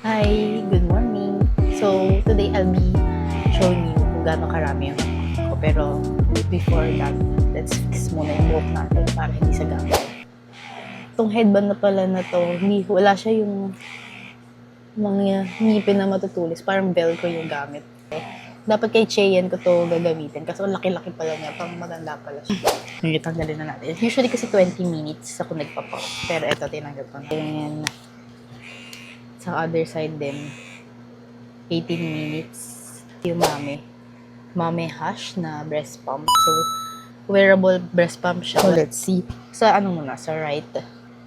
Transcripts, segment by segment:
Hi, good morning. So, today I'll be showing you kung gaano karami yung ko. Pero, before that, let's fix muna yung buhok natin para hindi sa gamit. Itong headband na pala na to, wala siya yung mga ngipin na matutulis. Parang velcro yung gamit. Dapat kay Cheyenne ko to gagamitin kasi ang laki-laki pala niya, pang maganda pala siya. Ngayon, tanggalin na natin. Usually kasi 20 minutes ako nagpapok. Pero eto, tinanggap ko na. And, sa other side din, 18 minutes. Yung mame hash na breast pump. So, wearable breast pump siya. So, let's see. Sa ano muna, sa right.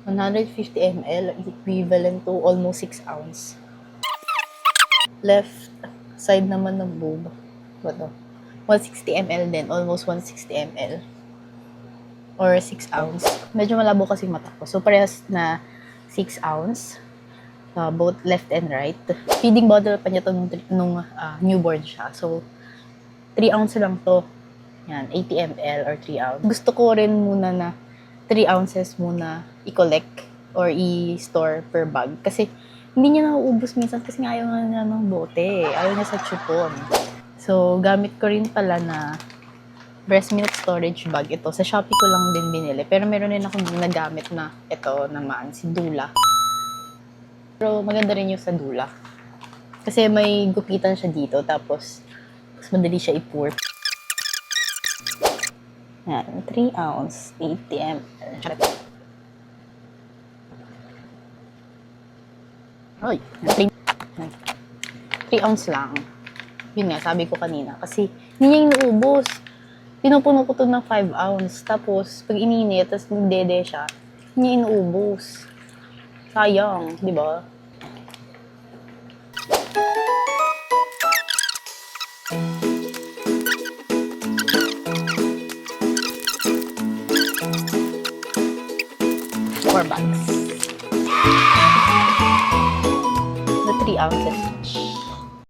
150 ml, equivalent to almost 6 ounce. Left side naman ng boob. What to? 160 ml din, almost 160 ml. Or 6 ounce. Medyo malabo kasi mata ko. So, parehas na 6 ounce. Both left and right. Feeding bottle pa niya to nung newborn siya. So, 3 ounce lang to. Yan, 80 ml or 3 ounce. Gusto ko rin muna na 3 ounces muna i-collect or i-store per bag. Kasi, hindi niya nauubos minsan kasi nga ayaw niya ng bote. Ayaw niya sa chupon. So, gamit ko rin pala na breast milk storage bag ito. Sa Shopee ko lang din binili. Pero meron din akong nagamit na ito naman, si Dula. Pero maganda rin yung sa Dula. Kasi may gupitan siya dito, tapos mas madali siya i-pour. Yan, 3 ounce, 80 ml. Ay, 3 ounce lang. Yun nga, sabi ko kanina. Kasi hindi niya inuubos. Pinupuno ko to ng 5 ounce. Tapos, pag ininit, tapos nagdede siya, hindi niya inuubos. Sayang, di ba? Four bags. The 3 ounces each.